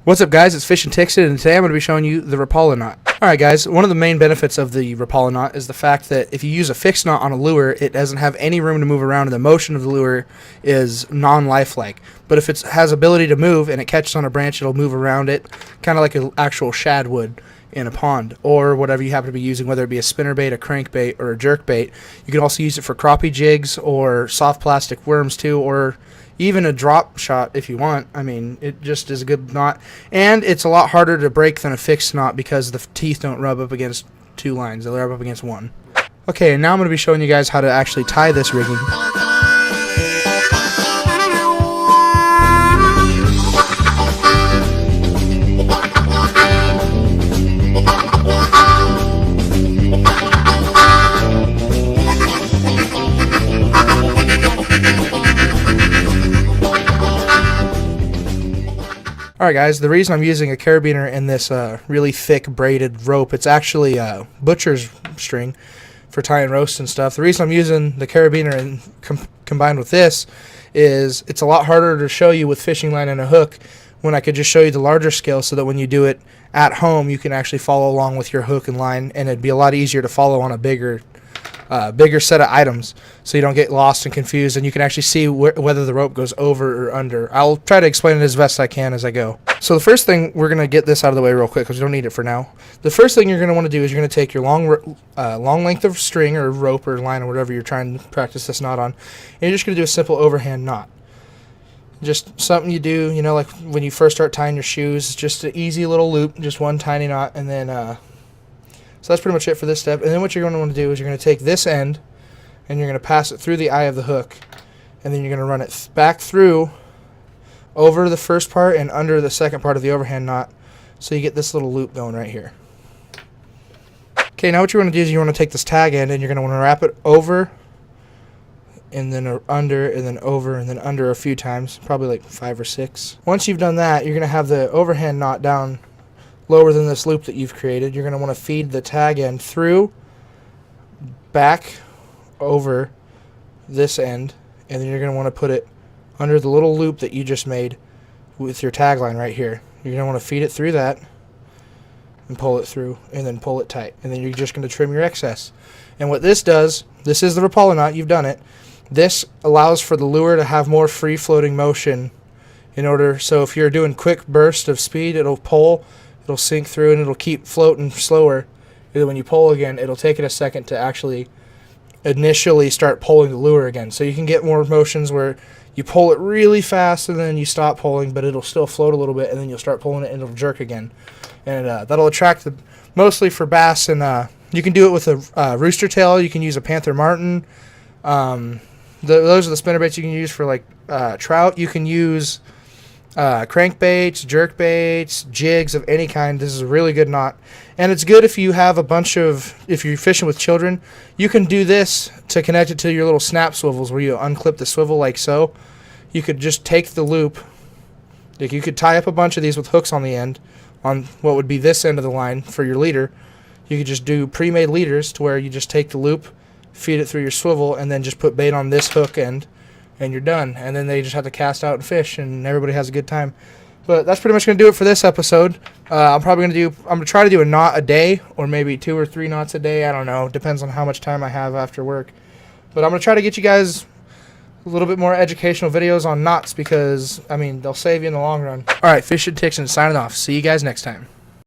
What's up, guys? It's Fish and Tixit, and today I'm going to be showing you the Rapala knot. Alright guys, one of the main benefits of the Rapala knot is the fact that if you use a fixed knot on a lure, it doesn't have any room to move around, and the motion of the lure is non-lifelike. But if it has ability to move and it catches on a branch, it'll move around it, kind of like an actual shad would in a pond, or whatever you happen to be using, whether it be a spinnerbait, a crankbait, or a jerkbait. You can also use it for crappie jigs or soft plastic worms too, or even a drop shot if you want. I mean, it just is a good knot, and it's a lot harder to break than a fixed knot because the teeth don't rub up against two lines, they rub up against one. Okay, and now I'm going to be showing you guys how to actually tie this rigging. Alright guys, the reason I'm using a carabiner in this really thick braided rope, it's actually butcher's string for tying roasts and stuff. The reason I'm using the carabiner and combined with this is it's a lot harder to show you with fishing line and a hook when I could just show you the larger scale, so that when you do it at home you can actually follow along with your hook and line, and it'd be a lot easier to follow on a bigger set of items, so you don't get lost and confused, and you can actually see whether the rope goes over or under. I'll try to explain it as best I can as I go. So the first thing, we're going to get this out of the way real quick because we don't need it for now. The first thing you're going to want to do is you're going to take your long length of string or rope or line or whatever you're trying to practice this knot on, and you're just going to do a simple overhand knot. Just something you do, you know, like when you first start tying your shoes. Just an easy little loop, just one tiny knot, and then so that's pretty much it for this step. And then what you're going to want to do is you're going to take this end and you're going to pass it through the eye of the hook, and then you're going to run it back through over the first part and under the second part of the overhand knot, so you get this little loop going right here. Okay, now what you want to do is you want to take this tag end and you're going to want to wrap it over and then under and then over and then under a few times, probably like 5 or 6. Once you've done that, you're going to have the overhand knot down lower than this loop that you've created. You're going to want to feed the tag end through, back, over this end, and then you're going to want to put it under the little loop that you just made with your tag line right here. You're going to want to feed it through that and pull it through, and then pull it tight, and then you're just going to trim your excess. And what this does, this is the Rapala knot, you've done it. This allows for the lure to have more free floating motion in order, so if you're doing quick burst of speed, it'll pull, it'll sink through, and it'll keep floating slower. And then when you pull again, it'll take it a second to actually initially start pulling the lure again. So you can get more motions where you pull it really fast and then you stop pulling, but it'll still float a little bit, and then you'll start pulling it and it'll jerk again. And that'll attract mostly for bass, and you can do it with a rooster tail. You can use a panther martin. Those are the spinnerbaits you can use for like trout. You can use crankbaits, jerkbaits, jigs of any kind. This is a really good knot, and it's good if you have if you're fishing with children. You can do this to connect it to your little snap swivels, where you unclip the swivel like so. You could just take the loop, like you could tie up a bunch of these with hooks on the end, on what would be this end of the line for your leader. You could just do pre-made leaders to where you just take the loop, feed it through your swivel, and then just put bait on this hook end, and you're done. And then they just have to cast out and fish, and everybody has a good time. But that's pretty much going to do it for this episode. I'm going to try to do a knot a day, or maybe 2 or 3 knots a day. I don't know. Depends on how much time I have after work. But I'm going to try to get you guys a little bit more educational videos on knots, because, I mean, they'll save you in the long run. Alright, Fish and Tixit signing off. See you guys next time.